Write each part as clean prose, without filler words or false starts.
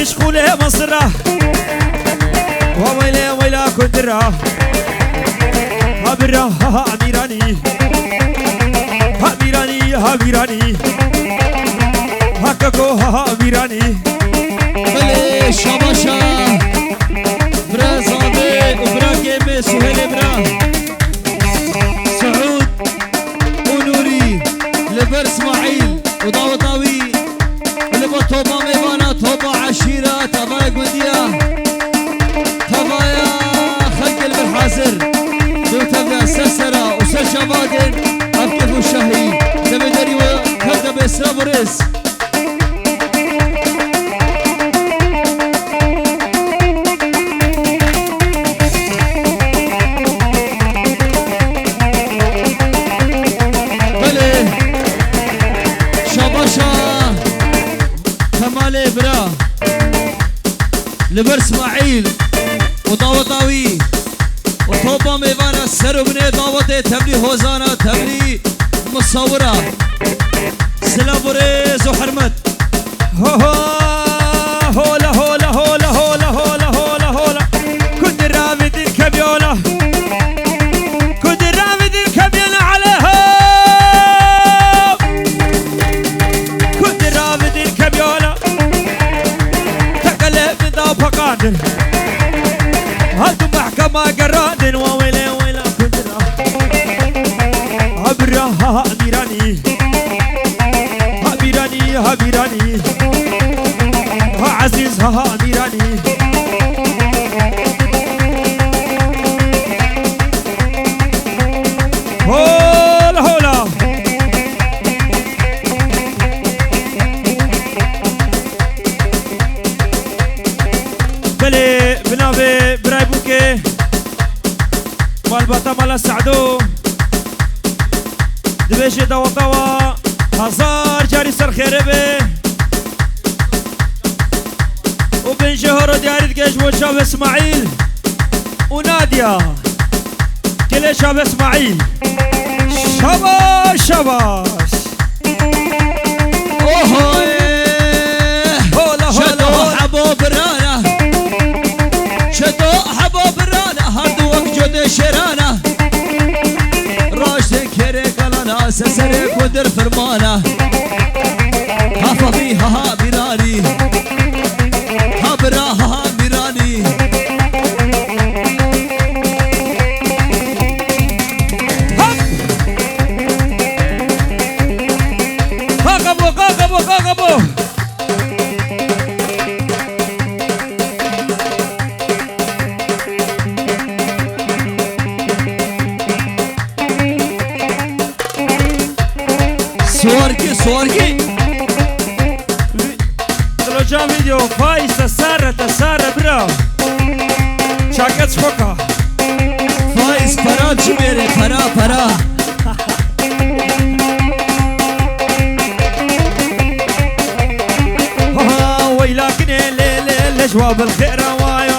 مشغولة مصرة وويلة ويلة كندرة هابرة ها أميراني أميراني أميراني هكاكو ها أميراني بلي شاباشا برا زابي وبرا كيمي سهيل برا سعود ونوري لبر اسماعيل وضاوطاوي لبا توبا ميوانا توبا عشيرة تبايا قدية تبايا خلق بالحاضر دوتبا سسرة وسجابادن أبكف الشهي دمدري وكذب إسرا بوريس لبر اسماعيل وضاوطاوي وطوبا ميوانا سر بني داوطي تبلي هوزانا تبلي مصورة سلابوريز وحرمت هولا هولا هولا هولا هولا هولا هولا كنت رافد الكبيولة كنت رافد الكبيولة عليها كنت رافد الكبيولة تقلب ذا فقادر هاتوا محكمة قرادن وويلي ويلا كنت عبرها أميراني أميراني أميراني عزيزها أميراني هولا هولا بلي بنابي براي بوكي مال باتا مال سعدو دبيشي دوا دوا هزار جاري سر خيري بي وبن شهر دياري دقيش وشاب اسماعيل ونادية كل شاب اسماعيل شباش شباش اوه شدو حبو برانا شدو حبو برانا هردو وقجود شرانا راشد كيري قلانا سسري قدر فرمانا هافضي ها براني هابراها براني قاقبو قاقبو قاقبو سوركي سوركي جا فيديو فايز تسارة برا شاكت فوقها فايز فرا جميري فرا ويلاكن ليل جواب الخير وايو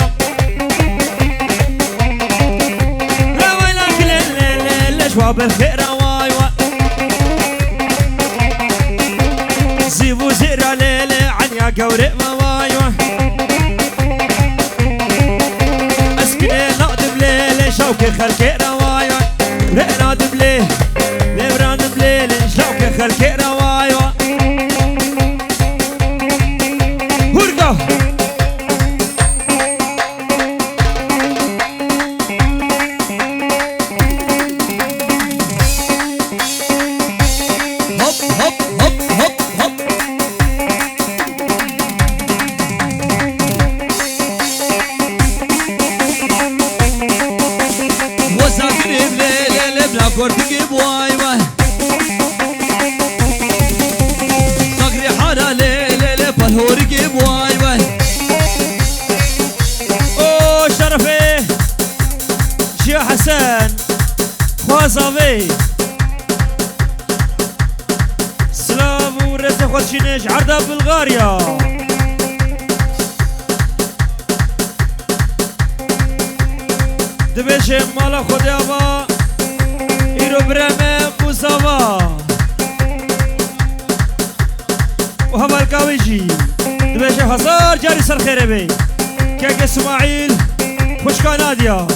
لا ويلاكن ليل جواب الخير وايو زيبو زيرا ليل عنيا قوري موايو اسكني نقدم ليل شوكي خلقي روايو نقدم ليل نبراندم ليل شوكي خلقي روايو هرقا كورتكي بوايوه تقري حارة ليلة بالهوركي بوايوه اوه شرفي شي حسن خوازاوي سلام ورزق خوشينيش عرضة بلغاريا دبيش مالا خودي ابا ایرو برمه بوساوا و هبر کاویجی دبیش هزار جاري سر خير بي كيك اسماعيل خوشكا ناديا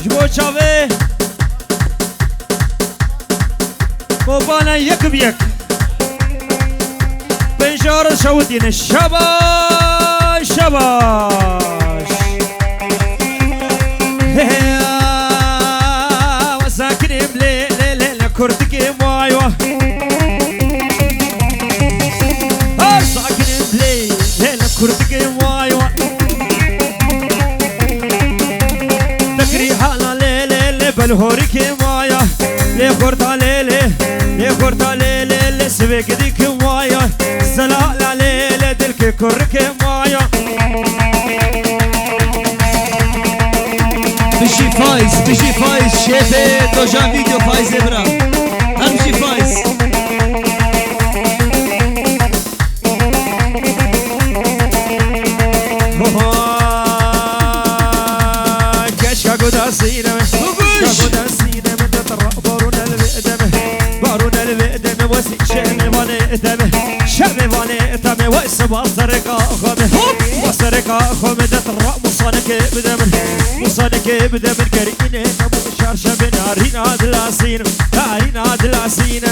جبو تشافي بوبانا يك بيك بنجار شودين الشباش شباش وساكن بلي ليلة كرتك مايوه ساكن بلي ليلة كرتك مايوه تكري حالا ليلة بالهوريك مايا لي خورتا ليلة سبيك ديك مايا زلال ليلة دلك كرك مايا بشي فايز شيفي دوجان فيديو فايز ابرا همشي فايز كشكا قدا سينما قدا سينما تطرق بارون البئدم وسي شامي والئدم شامي والئدم واسم السرقة خمي وسرقة خمي تطرق مصانك بدم كرينة نبو شارشة بنارين عدلاسين نارين عدلاسين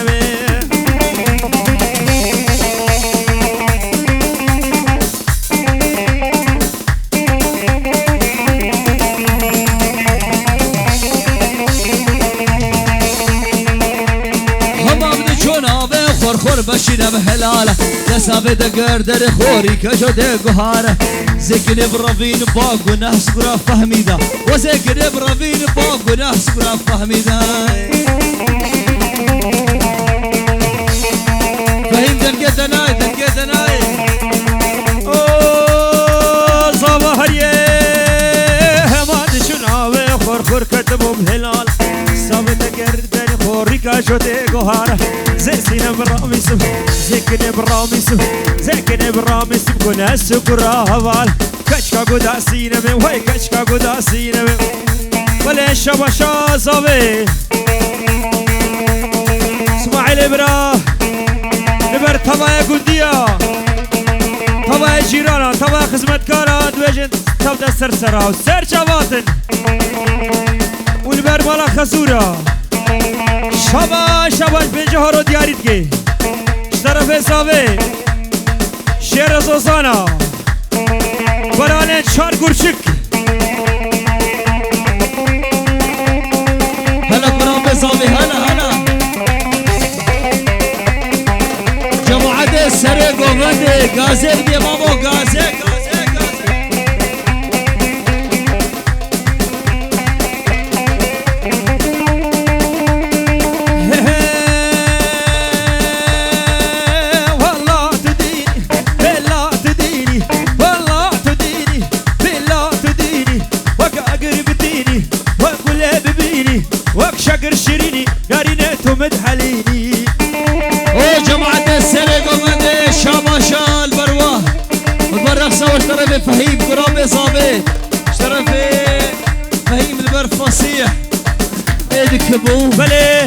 خور بشینم هلاله دسابه دگر در خوری کجا دگوهاره زکن برافین با گناه سبرا فهمیده و زکن برافین با گناه سبرا فهمیده فهم دنگه دنای اوه صباحیه همان شناوه خور کتبم هلال دسابه دگر در خوری کجا دگوهاره زكني براميسم كنا سكرا هوال كشكا قدا سينما وهي كشكا قدا سينما ولا شباشا صبي اسماعيل برا نبر تبايا قديا تبايا جيرانا تبايا خدمتكارا دوجن تبدا سرسرا وسر شباتن ونبر مالا خزورا شباش بنجهارو دیاریت که طرف حسابه شیر زوزانا برانه چار گرچک هلا برام بزاوی هلا جماعت سر گوونده گازه دیمامو گازه شقر شيريني قارينيتو مدحليني او جماعة السرق ومدي شاباشا البرواه البرقصة واشترفي فهيم قرابي صابي اشترفي فهيم البر فصيح ايدك بو بلي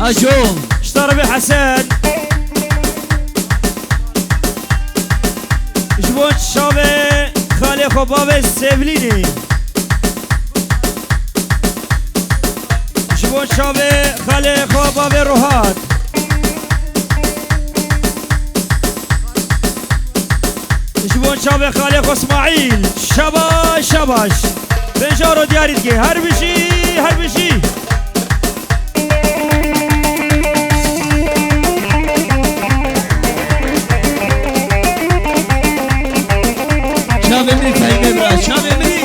اجو اشترفي حسن جبون شابي خالي خبابي السيفليني جبون شابي خالي خبابي روحات جبون شابي خالي خو اسماعيل شباش بنجارو دياريت كي هربشي شابي مني فهيم برا شابي مني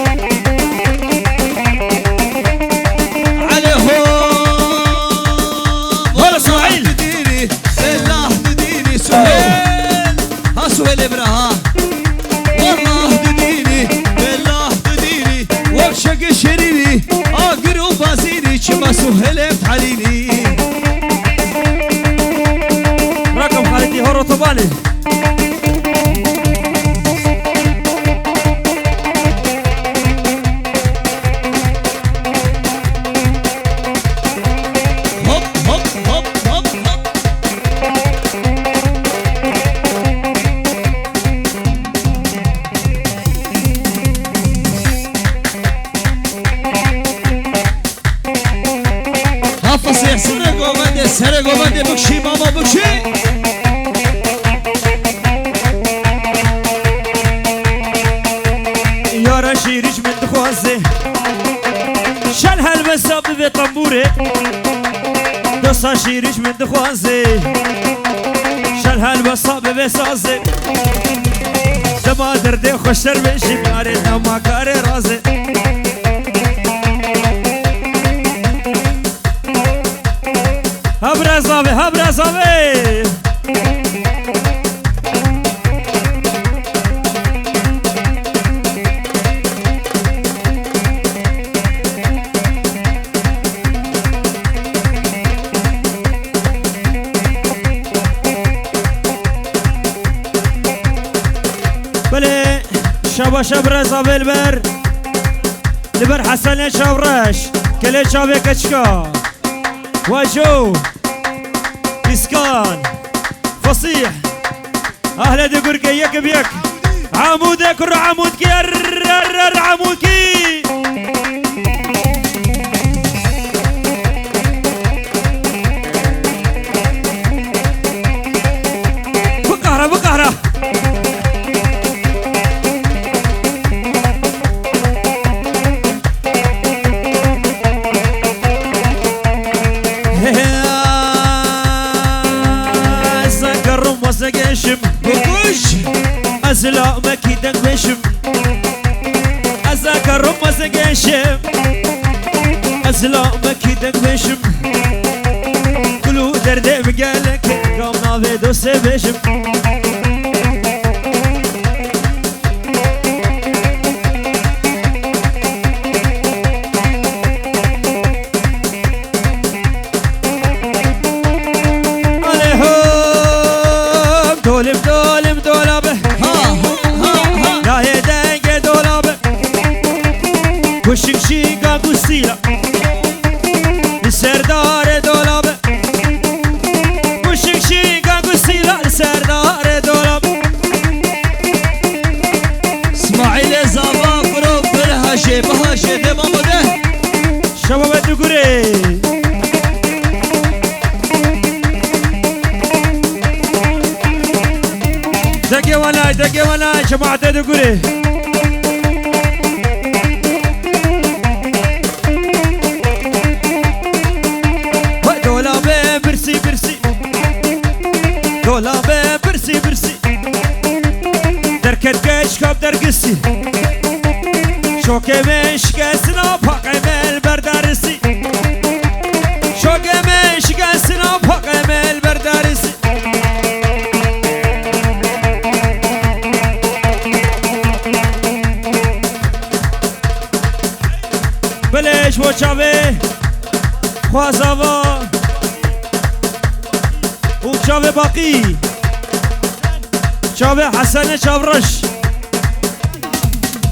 سهيل ابراها والله تديني بالله تديني وبشق شريني اقر وبازيني كما سهيل بحليني رقم خالتي هورو طبالي بسا شیریش من دخوازی شل هل بسا ببسازی دما درده خوشتر بشیم یاری نما کار رازی هبرزاوی هبرزاوی بله شبا شب رزاوی البر لبر حسن شورش کلی شابه کچکا واجو إسكان فصيح أهلا دي قرقة يك بيك عمودك رو عمود كي عمود كي بقهرة بقهرة زقشم بوش أزلا مكيدك بشم أذكر رم زقشم أزلا مكيدك بشم كلو درد بقالك قامنا فيدو سبشم وشكشيكا قصيلة لسردار دولاب وشكشيكا قصيلة لسردار دولاب اسماعيل زابا قروب بالهاشي بهاشي دي ماما ده شباب الدقوري دقي ولاي جماعة الدقوري دولابه برسي برسي دركت كش كاب درقسي شوكي مش قاسنا بحق مال بردارسي شوكي مش قاسنا بحق مال بردارسي بلش وشاوي خوازاوا وشاوي باقي شاوي حسن شاورش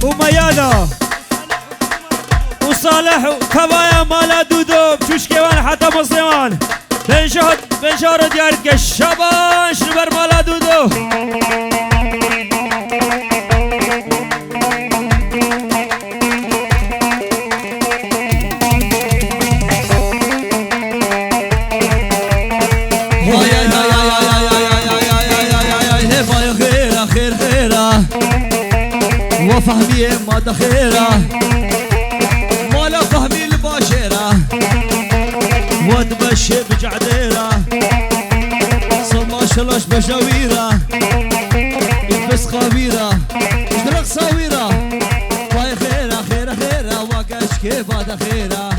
وميانا وصالح كبايا مالا دودو بشوشكيوان حتى مسلمان بنشار ديارك الشباش نبر مالا دودو وفهمي ما دخيرة ولا فهمي الباشرة وادبش بجعديرة صما شلاش بشاويرة بس خبيرة اشترك صويرة واي خيرة خيرة خيرة وقاش كيف هذا خيرة